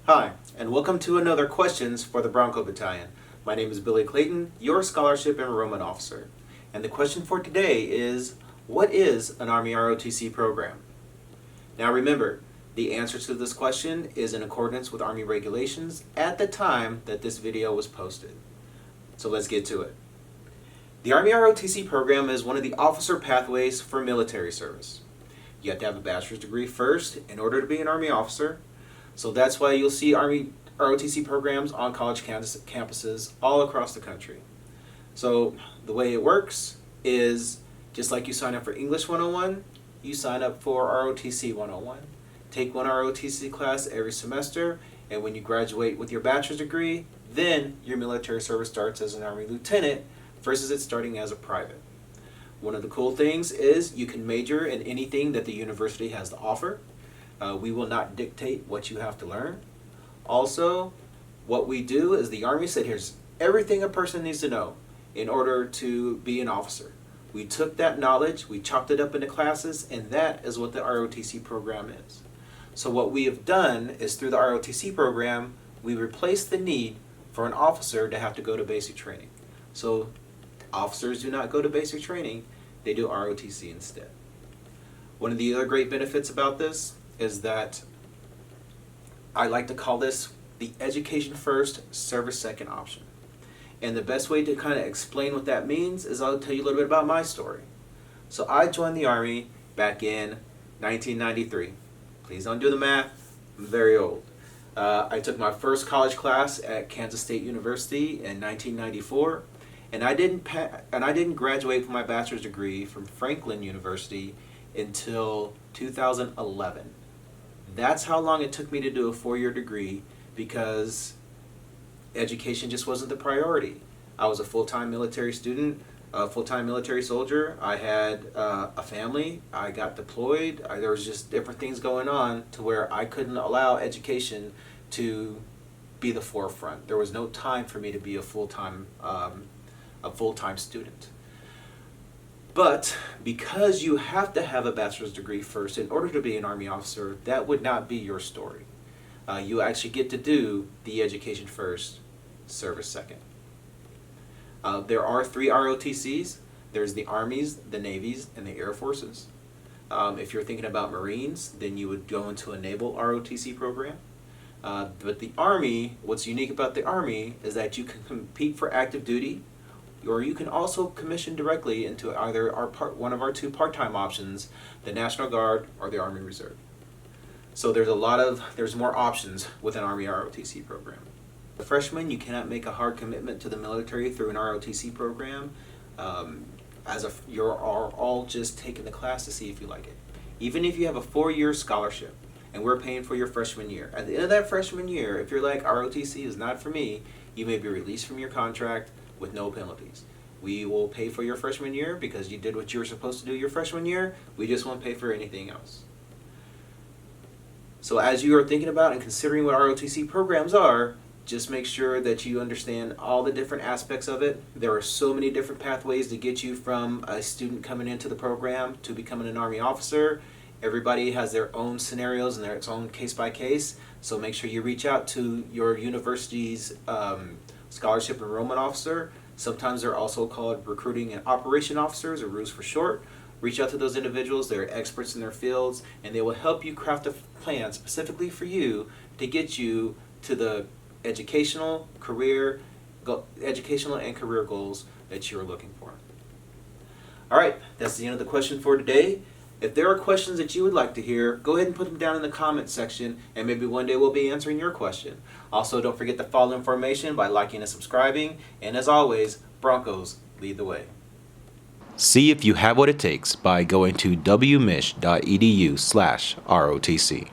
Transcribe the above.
Hi, and welcome to another Questions for the Bronco Battalion. My name is Billy Clayton, your Scholarship Enrollment Officer. And the question for today is, what is an Army ROTC program? Now remember, the answer to this question is in accordance with Army regulations at the time that this video was posted. So let's get to it. The Army ROTC program is one of the officer pathways for military service. You have to have a bachelor's degree first in order to be an Army officer. So that's why you'll see Army ROTC programs on college campuses all across the country. So the way it works is just like you sign up for English 101, you sign up for ROTC 101. Take one ROTC class every semester, and when you graduate with your bachelor's degree, then your military service starts as an Army lieutenant versus it starting as a private. One of the cool things is you can major in anything that the university has to offer. We will not dictate what you have to learn. Also, what we do is the Army said, here's everything a person needs to know in order to be an officer. We took that knowledge, we chopped it up into classes, and that is what the ROTC program is. So what we have done is through the ROTC program, we replaced the need for an officer to have to go to basic training. So officers do not go to basic training, they do ROTC instead. One of the other great benefits about this is that I like to call this the education first, service second option. And the best way to kind of explain what that means is I'll tell you a little bit about my story. So I joined the Army back in 1993. Please don't do the math, I'm very old. I took my first college class at Kansas State University in 1994, and I didn't graduate from my bachelor's degree from Franklin University until 2011. That's how long it took me to do a 4-year degree because education just wasn't the priority. I was a full-time military student, a full-time military soldier. I had a family. I got deployed. There was just different things going on to where I couldn't allow education to be the forefront. There was no time for me to be a full-time student. But because you have to have a bachelor's degree first in order to be an Army officer, that would not be your story. You actually get to do the education first, service second. There are 3 ROTCs. There's the Armies, the Navies, and the Air Forces. If you're thinking about Marines, then you would go into a Naval ROTC program. But the Army, what's unique about the Army is that you can compete for active duty, or you can also commission directly into either one of our 2 part-time options, the National Guard or the Army Reserve. So there's more options with an Army ROTC program. As a freshman, you cannot make a hard commitment to the military through an ROTC program. You're all just taking the class to see if you like it. Even if you have a 4-year scholarship and we're paying for your freshman year, at the end of that freshman year, if you're like, ROTC is not for me, you may be released from your contract with no penalties. We will pay for your freshman year because you did what you were supposed to do your freshman year. We just won't pay for anything else. So as you are thinking about and considering what ROTC programs are, just make sure that you understand all the different aspects of it. There are so many different pathways to get you from a student coming into the program to becoming an Army officer. Everybody has their own scenarios and their own case by case. So make sure you reach out to your university's scholarship enrollment officer. Sometimes they're also called recruiting and operation officers, or ROOs for short. Reach out to those individuals. They're experts in their fields, and they will help you craft a plan specifically for you to get you to the educational and career goals that you're looking for. All right, that's the end of the question for today. If there are questions that you would like to hear, go ahead and put them down in the comment section, and maybe one day we'll be answering your question. Also, don't forget to follow information by liking and subscribing, and as always, Broncos lead the way. See if you have what it takes by going to wmich.edu/ROTC.